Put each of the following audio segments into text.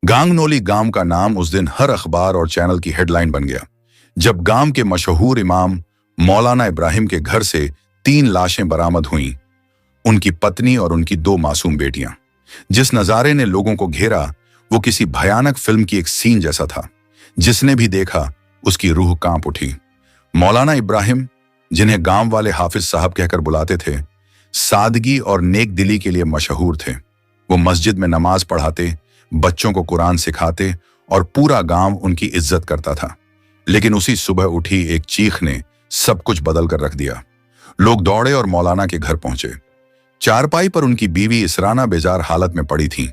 गांगनोली गांव का नाम उस दिन हर अखबार और चैनल की हेडलाइन बन गया जब गांव के मशहूर इमाम मौलाना इब्राहिम के घर से 3 लाशें बरामद हुईं, उनकी पत्नी और उनकी 2 मासूम बेटियां। जिस नजारे ने लोगों को घेरा वो किसी भयानक फिल्म की एक सीन जैसा था। जिसने भी देखा उसकी रूह कांप उठी। मौलाना इब्राहिम, जिन्हें गांव वाले हाफिज साहब कहकर बुलाते थे, सादगी और नेक दिली के लिए मशहूर थे। वो मस्जिद में नमाज पढ़ाते, बच्चों को कुरान सिखाते और पूरा गांव उनकी इज्जत करता था। लेकिन उसी सुबह उठी एक चीख ने सब कुछ बदल कर रख दिया। लोग दौड़े और मौलाना के घर पहुंचे। चारपाई पर उनकी बीवी इसराना बेजार हालत में पड़ी थी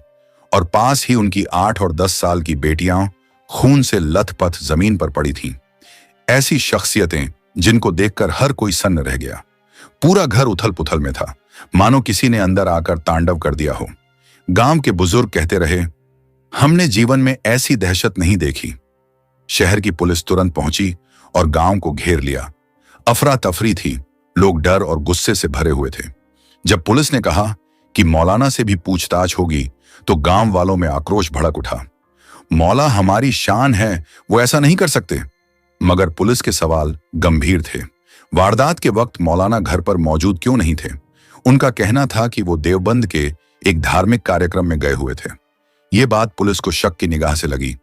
और पास ही उनकी 8 और 10 साल की बेटियां खून से लथपथ जमीन पर पड़ी थीं। ऐसी शख्सियतें जिनको देखकर हर कोई सन्न रह गया। पूरा घर उथल पुथल में था, मानो किसी ने अंदर आकर तांडव कर दिया हो। गांव के बुजुर्ग कहते रहे, हमने जीवन में ऐसी दहशत नहीं देखी। शहर की पुलिस तुरंत पहुंची और गांव को घेर लिया। अफरा तफरी थी, लोग डर और गुस्से से भरे हुए थे। जब पुलिस ने कहा कि मौलाना से भी पूछताछ होगी तो गांव वालों में आक्रोश भड़क उठा। मौला हमारी शान है, वो ऐसा नहीं कर सकते। मगर पुलिस के सवाल गंभीर थे। वारदात के वक्त मौलाना घर पर मौजूद क्यों नहीं थे? उनका कहना था कि वो देवबंद के एक धार्मिक कार्यक्रम में गए हुए थे। ये बात पुलिस को शक की निगाह से लगी।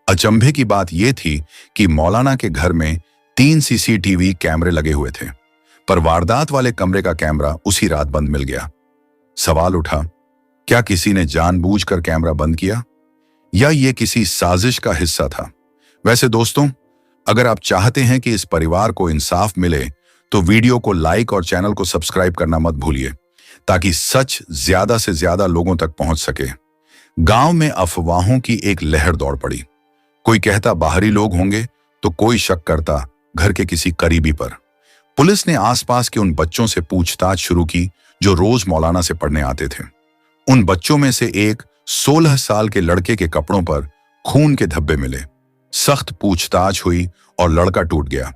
अचंभे की बात यह थी कि मौलाना के घर में 3 सीसीटीवी कैमरे लगे हुए थे, पर वारदात वाले कमरे का कैमरा उसी रात बंद मिल गया। सवाल उठा, क्या किसी ने जानबूझकर कैमरा बंद किया या ये किसी साजिश का हिस्सा था? वैसे दोस्तों, अगर आप चाहते हैं कि इस परिवार को इंसाफ मिले तो वीडियो को लाइक और चैनल को सब्सक्राइब करना मत भूलिए, ताकि सच ज्यादा से ज्यादा लोगों तक पहुंच सके। गांव में अफवाहों की एक लहर दौड़ पड़ी। कोई कहता बाहरी लोग होंगे तो कोई शक करता घर के किसी करीबी पर। पुलिस ने आसपास के उन बच्चों से पूछताछ शुरू की जो रोज मौलाना से पढ़ने आते थे। उन बच्चों में से एक 16 साल के लड़के के कपड़ों पर खून के धब्बे मिले। सख्त पूछताछ हुई और लड़का टूट गया।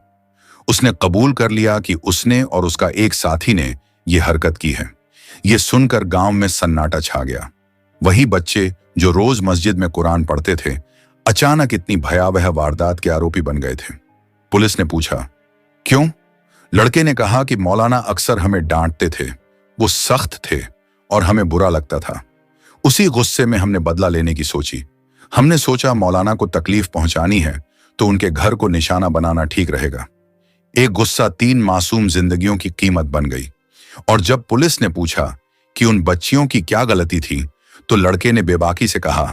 उसने कबूल कर लिया कि उसने और उसका एक साथी ने यह हरकत की है। यह सुनकर गांव में सन्नाटा छा गया। वही बच्चे जो रोज मस्जिद में कुरान पढ़ते थे, अचानक इतनी भयावह वारदात के आरोपी बन गए थे। पुलिस ने पूछा, क्यों? लड़के ने कहा कि मौलाना अक्सर हमें डांटते थे, वो सख्त थे और हमें बुरा लगता था। उसी गुस्से में हमने बदला लेने की सोची। हमने सोचा मौलाना को तकलीफ पहुंचानी है तो उनके घर को निशाना बनाना ठीक रहेगा। एक गुस्सा 3 मासूम जिंदगियों की कीमत बन गई। और जब पुलिस ने पूछा कि उन बच्चियों की क्या गलती थी तो लड़के ने बेबाकी से कहा,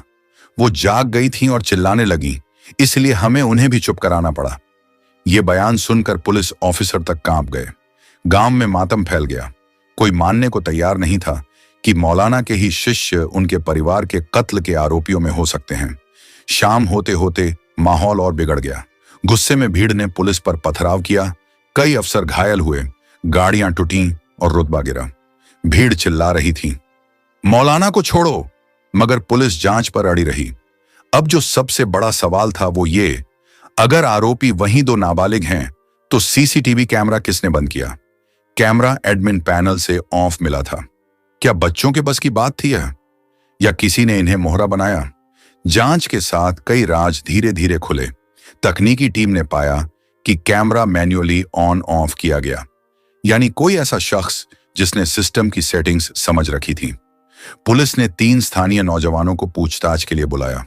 वो जाग गई थीं और चिल्लाने लगी, इसलिए हमें उन्हें भी चुप कराना पड़ा। यह बयान सुनकर पुलिस ऑफिसर तक कांप गए। गांव में मातम फैल गया। कोई मानने को तैयार नहीं था कि मौलाना के ही शिष्य उनके परिवार के कत्ल के आरोपियों में हो सकते हैं। शाम होते होते माहौल और बिगड़ गया। गुस्से में भीड़ ने पुलिस पर पथराव किया। कई अफसर घायल हुए, गाड़ियां टूटीं और रुतबा गिरा। भीड़ चिल्ला रही थी, मौलाना को छोड़ो, मगर पुलिस जांच पर अड़ी रही। अब जो सबसे बड़ा सवाल था वो ये, अगर आरोपी वही 2 नाबालिग हैं तो सीसीटीवी कैमरा किसने बंद किया? कैमरा एडमिन पैनल से ऑफ मिला था। क्या बच्चों के बस की बात थी यह, या किसी ने इन्हें मोहरा बनाया? जांच के साथ कई राज धीरे धीरे खुले। तकनीकी टीम ने पाया कि कैमरा मैन्युअली ऑन ऑफ किया गया, यानी कोई ऐसा शख्स जिसने सिस्टम की सेटिंग्स समझ रखी थी। पुलिस ने 3 स्थानीय नौजवानों को पूछताछ के लिए बुलाया।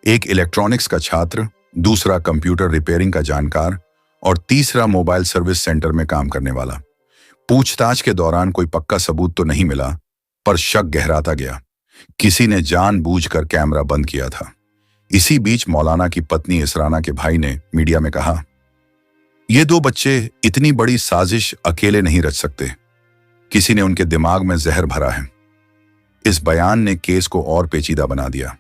एक इलेक्ट्रॉनिक्स का छात्र, दूसरा कंप्यूटर रिपेयरिंग का जानकार और तीसरा मोबाइल सर्विस सेंटर में काम करने वाला। पूछताछ के दौरान कोई पक्का सबूत तो नहीं मिला, पर शक गहराता गया। किसी ने जानबूझकर कैमरा बंद किया था। इसी बीच मौलाना की पत्नी इसराना के भाई ने मीडिया में कहा, ये 2 बच्चे इतनी बड़ी साजिश अकेले नहीं रच सकते, किसी ने उनके दिमाग में जहर भरा है। इस बयान ने केस को और पेचीदा बना दिया।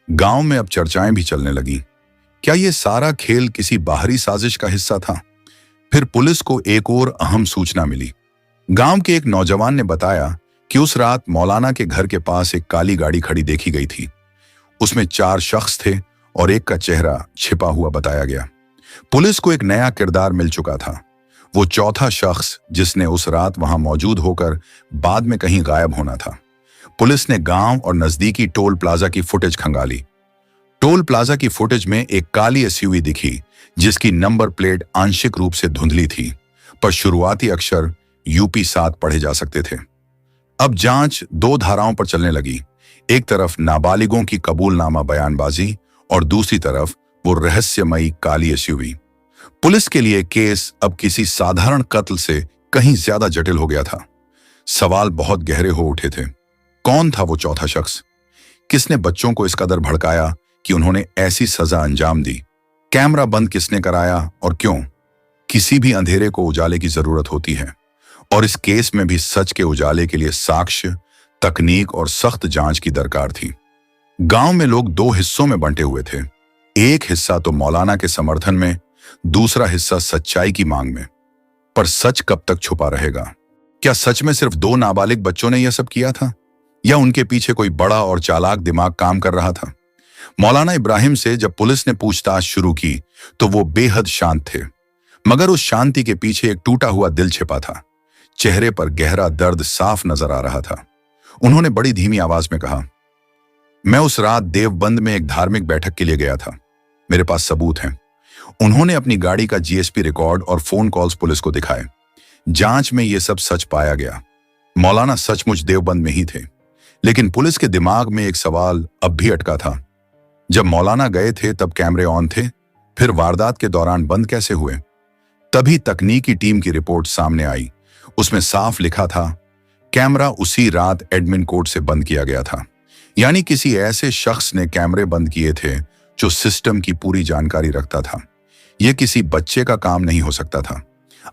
गांव में अब चर्चाएं भी चलने लगी। क्या यह सारा खेल किसी बाहरी साजिश का हिस्सा था? फिर पुलिस को एक और अहम सूचना मिली। गांव के एक नौजवान ने बताया कि उस रात मौलाना के घर के पास एक काली गाड़ी खड़ी देखी गई थी। उसमें 4 शख्स थे और एक का चेहरा छिपा हुआ बताया गया। पुलिस को एक नया किरदार मिल चुका था, वो चौथा शख्स जिसने उस रात वहां मौजूद होकर बाद में कहीं गायब होना था। पुलिस ने गांव और नजदीकी टोल प्लाजा की फुटेज खंगाली। टोल प्लाजा की फुटेज में एक काली एसयूवी दिखी जिसकी नंबर प्लेट आंशिक रूप से धुंधली थी, पर शुरुआती अक्षर UP7 पढ़े जा सकते थे। अब जांच दो धाराओं पर चलने लगी। एक तरफ नाबालिगों की कबूलनामा बयानबाजी और दूसरी तरफ वो रहस्यमयी काली एसयूवी। पुलिस के लिए केस अब किसी साधारण कत्ल से कहीं ज्यादा जटिल हो गया था। सवाल बहुत गहरे हो उठे थे। कौन था वो चौथा शख्स? किसने बच्चों को इस कदर भड़काया कि उन्होंने ऐसी सजा अंजाम दी? कैमरा बंद किसने कराया और क्यों? किसी भी अंधेरे को उजाले की जरूरत होती है, और इस केस में भी सच के उजाले के लिए साक्ष्य, तकनीक और सख्त जांच की दरकार थी। गांव में लोग दो हिस्सों में बंटे हुए थे। एक हिस्सा तो मौलाना के समर्थन में, दूसरा हिस्सा सच्चाई की मांग में। पर सच कब तक छुपा रहेगा? क्या सच में सिर्फ दो नाबालिग बच्चों ने यह सब किया था, या उनके पीछे कोई बड़ा और चालाक दिमाग काम कर रहा था? मौलाना इब्राहिम से जब पुलिस ने पूछताछ शुरू की तो वो बेहद शांत थे, मगर उस शांति के पीछे एक टूटा हुआ दिल छिपा था। चेहरे पर गहरा दर्द साफ नजर आ रहा था। उन्होंने बड़ी धीमी आवाज में कहा, मैं उस रात देवबंद में एक धार्मिक बैठक के लिए गया था। मेरे पास सबूत हैं। उन्होंने अपनी गाड़ी का GSP रिकॉर्ड और फोन कॉल्स पुलिस को दिखाए। जांच में यह सब सच पाया गया। मौलाना सचमुच देवबंद में ही थे, लेकिन पुलिस के दिमाग में एक सवाल अब भी अटका था। जब मौलाना गए थे तब कैमरे ऑन थे, फिर वारदात के दौरान बंद कैसे हुए? तभी तकनीकी टीम की रिपोर्ट सामने आई। उसमें साफ लिखा था, कैमरा उसी रात एडमिन कोड से बंद किया गया था। यानी किसी ऐसे शख्स ने कैमरे बंद किए थे जो सिस्टम की पूरी जानकारी रखता था। यह किसी बच्चे का काम नहीं हो सकता था।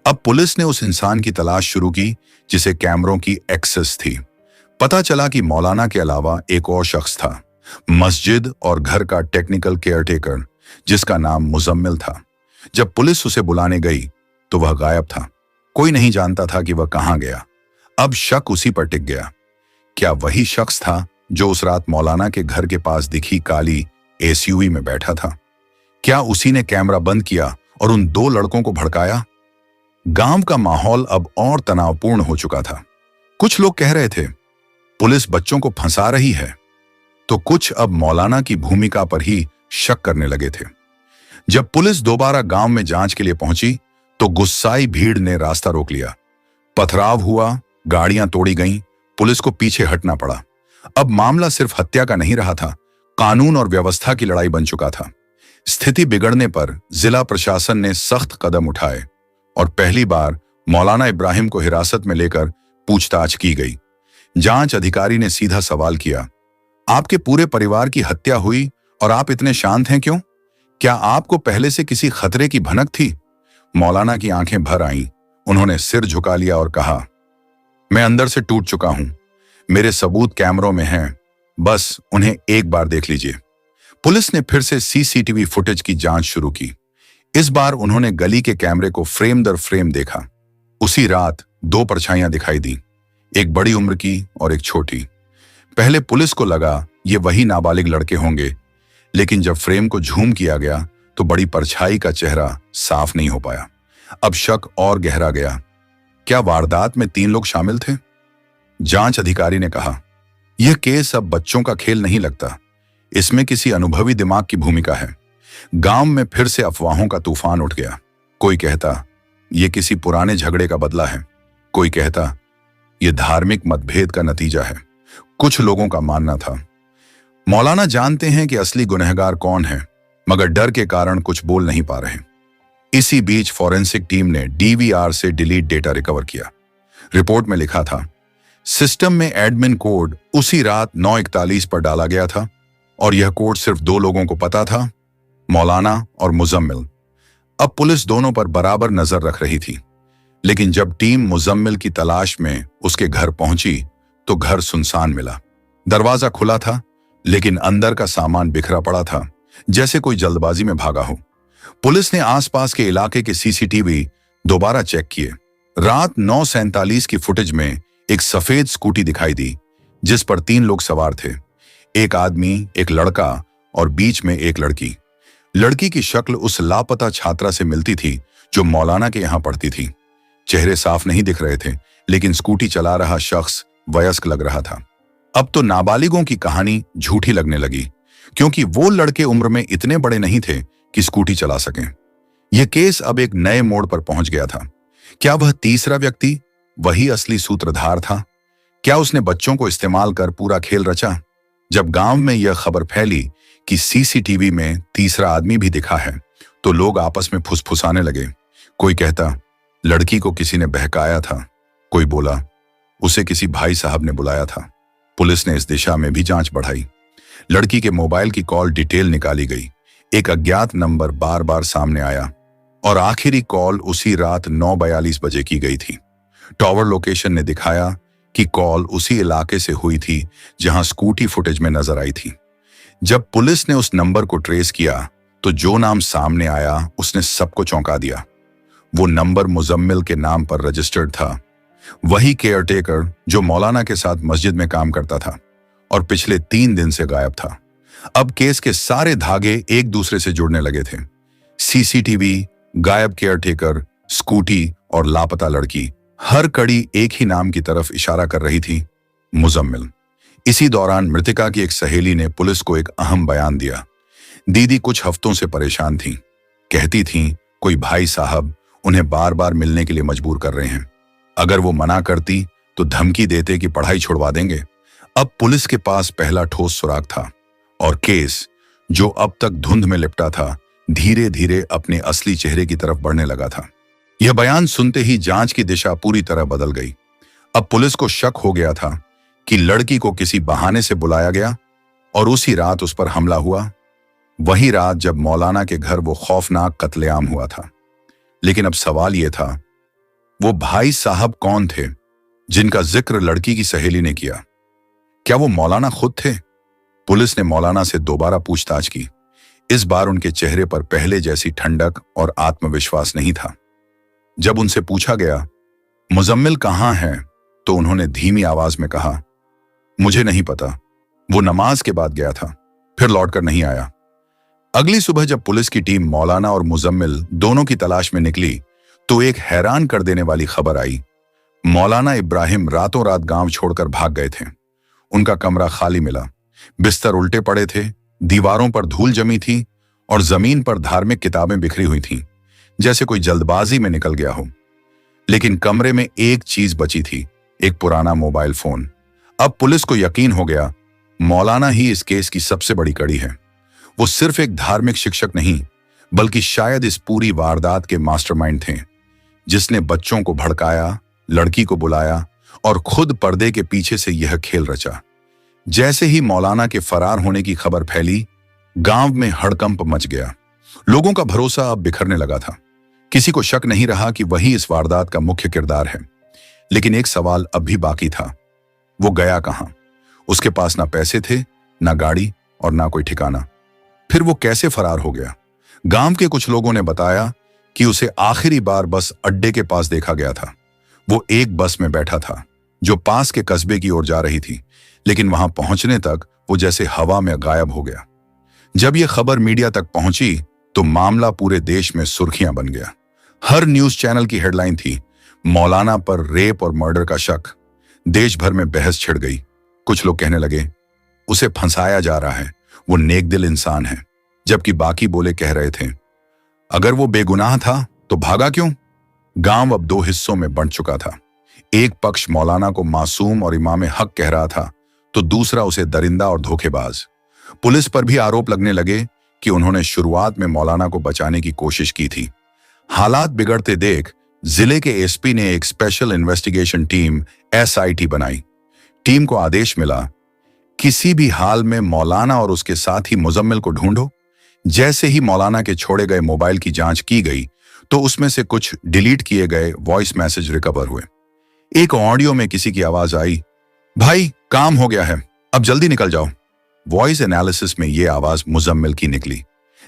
अब पुलिस ने उस इंसान की तलाश शुरू की जिसे कैमरों की एक्सेस थी। पता चला कि मौलाना के अलावा एक और शख्स था, मस्जिद और घर का टेक्निकल केयरटेकर, जिसका नाम मुजम्मिल था। जब पुलिस उसे बुलाने गई तो वह गायब था। कोई नहीं जानता था कि वह कहां गया। अब शक उसी पर टिक गया। क्या वही शख्स था जो उस रात मौलाना के घर के पास दिखी काली एसयूवी में बैठा था? क्या उसी ने कैमरा बंद किया और उन दो लड़कों को भड़काया? गांव का माहौल अब और तनावपूर्ण हो चुका था। कुछ लोग कह रहे थे पुलिस बच्चों को फंसा रही है, तो कुछ अब मौलाना की भूमिका पर ही शक करने लगे थे। जब पुलिस दोबारा गांव में जांच के लिए पहुंची तो गुस्साई भीड़ ने रास्ता रोक लिया। पथराव हुआ, गाड़ियां तोड़ी गईं, पुलिस को पीछे हटना पड़ा। अब मामला सिर्फ हत्या का नहीं रहा था, कानून और व्यवस्था की लड़ाई बन चुका था। स्थिति बिगड़ने पर जिला प्रशासन ने सख्त कदम उठाए और पहली बार मौलाना इब्राहिम को हिरासत में लेकर पूछताछ की गई। जांच अधिकारी ने सीधा सवाल किया, आपके पूरे परिवार की हत्या हुई और आप इतने शांत हैं क्यों? क्या आपको पहले से किसी खतरे की भनक थी? मौलाना की आंखें भर आईं। उन्होंने सिर झुका लिया और कहा, मैं अंदर से टूट चुका हूं। मेरे सबूत कैमरों में हैं, बस उन्हें एक बार देख लीजिए। पुलिस ने फिर से CCTV फुटेज की जांच शुरू की। इस बार उन्होंने गली के कैमरे को फ्रेम दर फ्रेम देखा। उसी रात दो परछाइयां दिखाई दी, एक बड़ी उम्र की और एक छोटी। पहले पुलिस को लगा ये वही नाबालिग लड़के होंगे, लेकिन जब फ्रेम को झूम किया गया तो बड़ी परछाई का चेहरा साफ नहीं हो पाया। अब शक और गहरा गया। क्या वारदात में 3 लोग शामिल थे? जांच अधिकारी ने कहा, यह केस अब बच्चों का खेल नहीं लगता। इसमें किसी अनुभवी दिमाग की भूमिका है। गांव में फिर से अफवाहों का तूफान उठ गया। कोई कहता यह किसी पुराने झगड़े का बदला है, कोई कहता यह धार्मिक मतभेद का नतीजा है। कुछ लोगों का मानना था मौलाना जानते हैं कि असली गुनहगार कौन है, मगर डर के कारण कुछ बोल नहीं पा रहे। इसी बीच फॉरेंसिक टीम ने DVR से डिलीट डेटा रिकवर किया। रिपोर्ट में लिखा था, सिस्टम में एडमिन कोड उसी रात 9:41 पर डाला गया था और यह कोड सिर्फ 2 लोगों को पता था, मौलाना और मुजम्मिल। अब पुलिस दोनों पर बराबर नजर रख रही थी, लेकिन जब टीम मुजम्मिल की तलाश में उसके घर पहुंची तो घर सुनसान मिला। दरवाजा खुला था, लेकिन अंदर का सामान बिखरा पड़ा था, जैसे कोई जल्दबाजी में भागा हो। पुलिस ने आसपास के इलाके के CCTV दोबारा चेक किए। रात 9:47 की फुटेज में एक सफेद स्कूटी दिखाई दी, जिस पर 3 लोग सवार थे, एक आदमी, एक लड़का और बीच में एक लड़की। लड़की की शक्ल उस लापता छात्रा से मिलती थी जो मौलाना के यहां पढ़ती थी। चेहरे साफ नहीं दिख रहे थे, लेकिन स्कूटी चला रहा शख्स वयस्क लग रहा था। अब तो नाबालिगों की कहानी झूठी लगने लगी। क्योंकि वो लड़के उम्र में इतने बड़े नहीं थे कि स्कूटी चला सकें। यह केस अब एक नए मोड़ पर पहुंच गया था। क्या वह तीसरा व्यक्ति वही असली सूत्रधार था? क्या उसने बच्चों को इस्तेमाल कर पूरा खेल रचा? जब गांव में यह खबर फैली कि सीसीटीवी में तीसरा आदमी भी दिखा है, तो लोग आपस में फुसफुसाने लगे। कोई कहता लड़की को किसी ने बहकाया था, कोई बोला उसे किसी भाई साहब ने बुलाया था। पुलिस ने इस दिशा में भी जांच बढ़ाई। लड़की के मोबाइल की कॉल डिटेल निकाली गई। एक अज्ञात नंबर बार बार सामने आया और आखिरी कॉल उसी रात 9:42 बजे की गई थी। टॉवर लोकेशन ने दिखाया कि कॉल उसी इलाके से हुई थी जहां स्कूटी फुटेज में नजर आई थी। जब पुलिस ने उस नंबर को ट्रेस किया तो जो नाम सामने आया उसने सबको चौंका दिया। वो नंबर मुजम्मिल के नाम पर रजिस्टर्ड था, वही केयरटेकर जो मौलाना के साथ मस्जिद में काम करता था और पिछले 3 दिन से गायब था। अब केस के सारे धागे एक दूसरे से जुड़ने लगे थे। सीसीटीवी, गायब केयरटेकर, स्कूटी और लापता लड़की, हर कड़ी एक ही नाम की तरफ इशारा कर रही थी, मुजम्मिल। इसी दौरान मृतिका की एक सहेली ने पुलिस को एक अहम बयान दिया। दीदी कुछ हफ्तों से परेशान थी। कहती थीं कोई भाई साहब उन्हें बार बार मिलने के लिए मजबूर कर रहे हैं। अगर वो मना करती तो धमकी देते कि पढ़ाई छुड़वा देंगे। अब पुलिस के पास पहला ठोस सुराग था और केस, जो अब तक धुंध में लिपटा था, धीरे धीरे अपने असली चेहरे की तरफ बढ़ने लगा था। यह बयान सुनते ही जांच की दिशा पूरी तरह बदल गई। अब पुलिस को शक हो गया था कि लड़की को किसी बहाने से बुलाया गया और उसी रात उस पर हमला हुआ। वही रात जब मौलाना के घर वो खौफनाक कत्लेआम हुआ था। लेकिन अब सवाल यह था, वो भाई साहब कौन थे जिनका जिक्र लड़की की सहेली ने किया? क्या वो मौलाना खुद थे? पुलिस ने मौलाना से दोबारा पूछताछ की। इस बार उनके चेहरे पर पहले जैसी ठंडक और आत्मविश्वास नहीं था। जब उनसे पूछा गया मुजम्मिल कहां है, तो उन्होंने धीमी आवाज में कहा, मुझे नहीं पता, वो नमाज के बाद गया था, फिर लौटकर नहीं आया। अगली सुबह जब पुलिस की टीम मौलाना और मुजम्मिल दोनों की तलाश में निकली तो एक हैरान कर देने वाली खबर आई। मौलाना इब्राहिम रातों रात गांव छोड़कर भाग गए थे। उनका कमरा खाली मिला, बिस्तर उल्टे पड़े थे, दीवारों पर धूल जमी थी और जमीन पर धार्मिक किताबें बिखरी हुई थीं, जैसे कोई जल्दबाजी में निकल गया हो। लेकिन कमरे में एक चीज बची थी, एक पुराना मोबाइल फोन। अब पुलिस को यकीन हो गया, मौलाना ही इस केस की सबसे बड़ी कड़ी है। वो सिर्फ एक धार्मिक शिक्षक नहीं, बल्कि शायद इस पूरी वारदात के मास्टरमाइंड थे, जिसने बच्चों को भड़काया, लड़की को बुलाया और खुद पर्दे के पीछे से यह खेल रचा। जैसे ही मौलाना के फरार होने की खबर फैली, गांव में हड़कंप मच गया। लोगों का भरोसा अब बिखरने लगा था। किसी को शक नहीं रहा कि वही इस वारदात का मुख्य किरदार है। लेकिन एक सवाल अब भी बाकी था, वो गया कहां? उसके पास ना पैसे थे, ना गाड़ी और ना कोई ठिकाना। फिर वो कैसे फरार हो गया? गांव के कुछ लोगों ने बताया कि उसे आखिरी बार बस अड्डे के पास देखा गया था। वो एक बस में बैठा था जो पास के कस्बे की ओर जा रही थी, लेकिन वहां पहुंचने तक वो जैसे हवा में गायब हो गया। जब यह खबर मीडिया तक पहुंची तो मामला पूरे देश में सुर्खियां बन गया। हर न्यूज चैनल की हेडलाइन थी, मौलाना पर रेप और मर्डर का शक। देश भर में बहस छिड़ गई। कुछ लोग कहने लगे, उसे फंसाया जा रहा है, वो नेक दिल इंसान है। जबकि बाकी बोले कह रहे थे, अगर वो बेगुनाह था तो भागा क्यों? गांव अब 2 हिस्सों में बंट चुका था। एक पक्ष मौलाना को मासूम और इमाम हक कह रहा था, तो दूसरा उसे दरिंदा और धोखेबाज। पुलिस पर भी आरोप लगने लगे कि उन्होंने शुरुआत में मौलाना को बचाने की कोशिश की थी। हालात बिगड़ते देख जिले के एसपी ने एक स्पेशल इन्वेस्टिगेशन टीम SIT बनाई। टीम को आदेश मिला, किसी भी हाल में मौलाना और उसके साथी मुजम्मिल को ढूंढो। जैसे ही मौलाना के छोड़े गए मोबाइल की जांच की गई तो उसमें से कुछ डिलीट किए गए वॉइस मैसेज रिकवर हुए। एक ऑडियो में किसी की आवाज आई, भाई काम हो गया है, अब जल्दी निकल जाओ। वॉइस एनालिसिस में यह आवाज मुजम्मिल की निकली।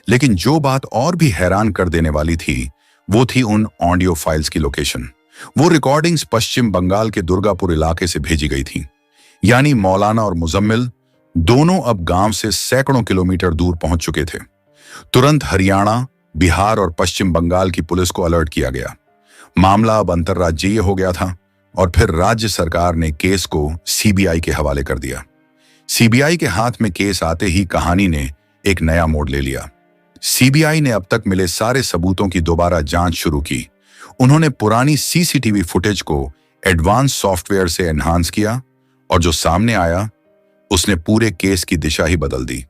लेकिन जो बात और भी हैरान कर देने वाली थी, वो थी उन ऑडियो फाइल्स की लोकेशन। वो रिकॉर्डिंग्स पश्चिम बंगाल के दुर्गापुर इलाके से भेजी गई थी। यानी मौलाना और मुजम्मिल दोनों अब गांव से सैकड़ों किलोमीटर दूर पहुंच चुके थे। तुरंत हरियाणा, बिहार और पश्चिम बंगाल की पुलिस को अलर्ट किया गया। मामला अब अंतर्राज्यीय हो गया था और फिर राज्य सरकार ने केस को CBI के हवाले कर दिया। सीबीआई के हाथ में केस आते ही कहानी ने एक नया मोड़ ले लिया। सीबीआई ने अब तक मिले सारे सबूतों की दोबारा जांच शुरू की। उन्होंने पुरानी सीसीटीवी फुटेज को एडवांस सॉफ्टवेयर से एनहांस किया और जो सामने आया उसने पूरे केस की दिशा ही बदल दी।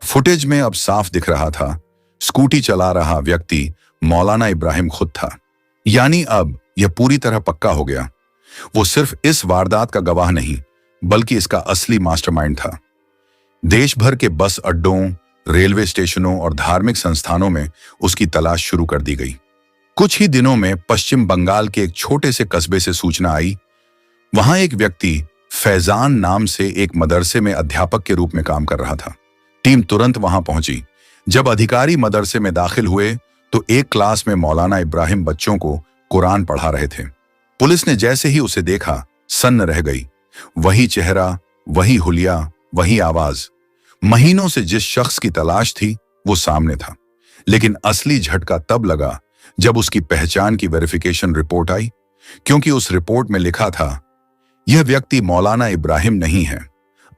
फुटेज में अब साफ दिख रहा था, स्कूटी चला रहा व्यक्ति मौलाना इब्राहिम खुद था। यानी अब यह पूरी तरह पक्का हो गया, वो सिर्फ इस वारदात का गवाह नहीं बल्कि इसका असली मास्टरमाइंड था। देश भर के बस अड्डों, रेलवे स्टेशनों और धार्मिक संस्थानों में उसकी तलाश शुरू कर दी गई। कुछ ही दिनों में पश्चिम बंगाल के एक छोटे से कस्बे से सूचना आई, वहां एक व्यक्ति फैजान नाम से एक मदरसे में अध्यापक के रूप में काम कर रहा था। टीम तुरंत वहां पहुंची। जब अधिकारी मदरसे में दाखिल हुए तो एक क्लास में मौलाना इब्राहिम बच्चों को कुरान पढ़ा रहे थे। पुलिस ने जैसे ही उसे देखा सन्न रह गई। वही चेहरा, वही हुलिया, वही आवाज। महीनों से जिस शख्स की तलाश थी वो सामने था। लेकिन असली झटका तब लगा जब उसकी पहचान की वेरिफिकेशन रिपोर्ट आई, क्योंकि उस रिपोर्ट में लिखा था यह व्यक्ति मौलाना इब्राहिम नहीं है।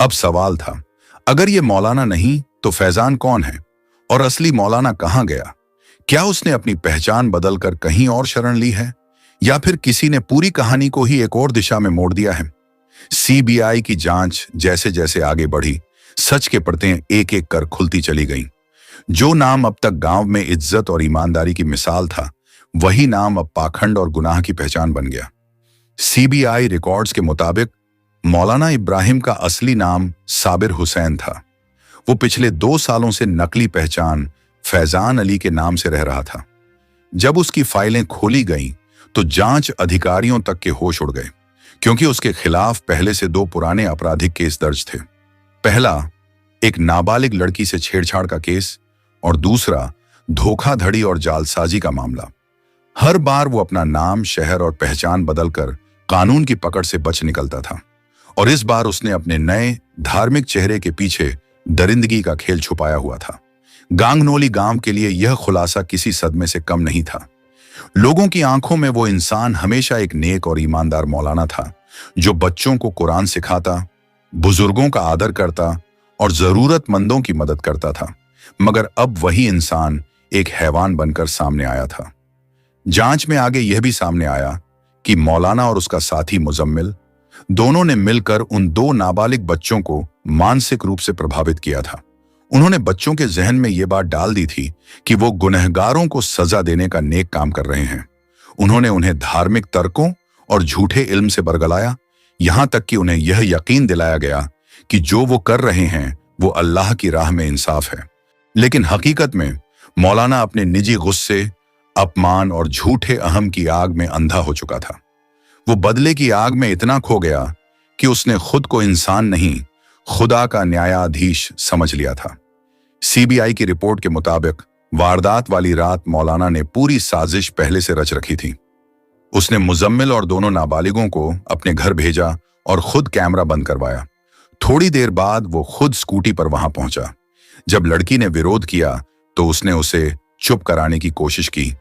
अब सवाल था, अगर यह मौलाना नहीं तो फैजान कौन है और असली मौलाना कहां गया? क्या उसने अपनी पहचान बदलकर कहीं और शरण ली है या फिर किसी ने पूरी कहानी को ही एक और दिशा में मोड़ दिया है? सीबीआई की जांच जैसे जैसे आगे बढ़ी, सच के परतें एक एक कर खुलती चली गईं। जो नाम अब तक गांव में इज्जत और ईमानदारी की मिसाल था, वही नाम अब पाखंड और गुनाह की पहचान बन गया। सीबीआई रिकॉर्ड्स के मुताबिक मौलाना इब्राहिम का असली नाम साबिर हुसैन था। वो पिछले 2 सालों से नकली पहचान फैजान अली के नाम से रह रहा था। जब उसकी फाइलें खोली गईं तो जांच अधिकारियों तक के होश उड़ गए, क्योंकि उसके खिलाफ पहले से 2 पुराने आपराधिक केस दर्ज थे। पहला एक नाबालिग लड़की से छेड़छाड़ का केस और दूसरा धोखाधड़ी और जालसाजी का मामला। हर बार वो अपना नाम, शहर और पहचान बदलकर कानून की पकड़ से बच निकलता था और इस बार उसने अपने नए धार्मिक चेहरे के पीछे दरिंदगी का खेल छुपाया हुआ था। गांगनोली गांव के लिए यह खुलासा किसी सदमे से कम नहीं था। लोगों की आंखों में वो इंसान हमेशा एक नेक और ईमानदार मौलाना था, जो बच्चों को कुरान सिखाता, बुजुर्गों का आदर करता और जरूरतमंदों की मदद करता था। मगर अब वही इंसान एक हैवान बनकर सामने आया था। जांच में आगे यह भी सामने आया कि मौलाना और उसका साथी मुजम्मिल दोनों ने मिलकर उन 2 नाबालिग बच्चों को मानसिक रूप से प्रभावित किया था। उन्होंने बच्चों के जहन में यह बात डाल दी थी कि वो गुनहगारों को सजा देने का नेक काम कर रहे हैं। उन्होंने उन्हें धार्मिक तर्कों और झूठे इल्म से बरगलाया, यहां तक कि उन्हें यह यकीन दिलाया गया कि जो वो कर रहे हैं वो अल्लाह की राह में इंसाफ है। लेकिन हकीकत में मौलाना अपने निजी गुस्से, अपमान और झूठे अहम की आग में अंधा हो चुका था। वो बदले की आग में इतना खो गया कि उसने खुद को इंसान नहीं, खुदा का न्यायाधीश समझ लिया था। सीबीआई की रिपोर्ट के मुताबिक वारदात वाली रात मौलाना ने पूरी साजिश पहले से रच रखी थी। उसने मुजम्मिल और दोनों नाबालिगों को अपने घर भेजा और खुद कैमरा बंद करवाया। थोड़ी देर बाद वो खुद स्कूटी पर वहां पहुंचा। जब लड़की ने विरोध किया तो उसने उसे चुप कराने की कोशिश की,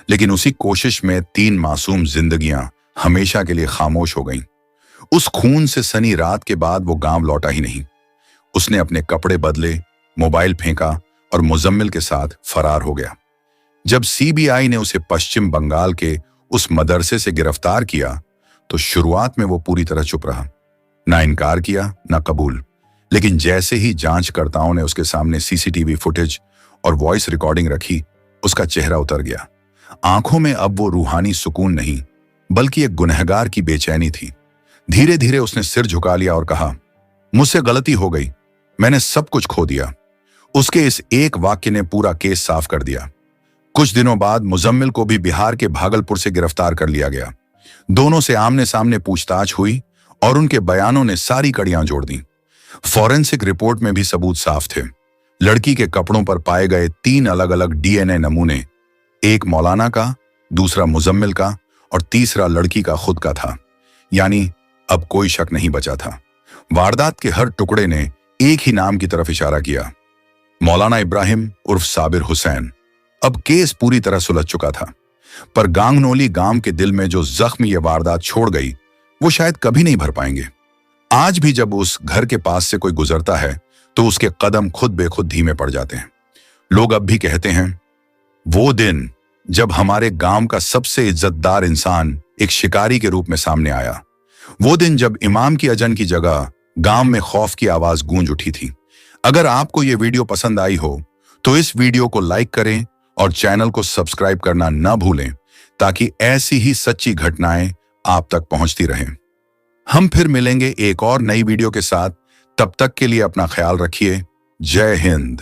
लेकिन उसी कोशिश में 3 मासूम जिंदगियां हमेशा के लिए खामोश हो गईं। उस खून से सनी रात के बाद वो गांव लौटा ही नहीं। उसने अपने कपड़े बदले, मोबाइल फेंका और मुजम्मिल के साथ फरार हो गया। जब सीबीआई ने उसे पश्चिम बंगाल के उस मदरसे से गिरफ्तार किया तो शुरुआत में वो पूरी तरह चुप रहा, ना इनकार किया ना कबूल। लेकिन जैसे ही जांचकर्ताओं ने उसके सामने सीसीटीवी फुटेज और वॉइस रिकॉर्डिंग रखी, उसका चेहरा उतर गया। आंखों में अब वो रूहानी सुकून नहीं बल्कि एक गुनहगार की बेचैनी थी। धीरे धीरे उसने सिर झुका लिया और कहा, मुझसे गलती हो गई, मैंने सब कुछ खो दिया। उसके इस एक वाक्य ने पूरा केस साफ कर दिया। कुछ दिनों बाद मुजम्मिल को भी बिहार के भागलपुर से गिरफ्तार कर लिया गया। दोनों से आमने सामने पूछताछ हुई और उनके बयानों ने सारी कड़ियां जोड़ दी। फॉरेंसिक रिपोर्ट में भी सबूत साफ थे। लड़की के कपड़ों पर पाए गए 3 अलग अलग डीएनए नमूने, एक मौलाना का, दूसरा मुजम्मिल का और तीसरा लड़की का खुद का था। यानी अब कोई शक नहीं बचा था। वारदात के हर टुकड़े ने एक ही नाम की तरफ इशारा किया, मौलाना इब्राहिम उर्फ साबिर हुसैन। अब केस पूरी तरह सुलझ चुका था, पर गांगनोली गांव के दिल में जो जख्म ये वारदात छोड़ गई वो शायद कभी नहीं भर पाएंगे। आज भी जब उस घर के पास से कोई गुजरता है तो उसके कदम खुद बेखुद धीमे पड़ जाते हैं। लोग अब भी कहते हैं, वो दिन जब हमारे गांव का सबसे इज्जतदार इंसान एक शिकारी के रूप में सामने आया, वो दिन जब इमाम की अजन की जगह गांव में खौफ की आवाज गूंज उठी थी। अगर आपको ये वीडियो पसंद आई हो तो इस वीडियो को लाइक करें और चैनल को सब्सक्राइब करना ना भूलें, ताकि ऐसी ही सच्ची घटनाएं आप तक पहुंचती रहें। हम फिर मिलेंगे एक और नई वीडियो के साथ। तब तक के लिए अपना ख्याल रखिए। जय हिंद।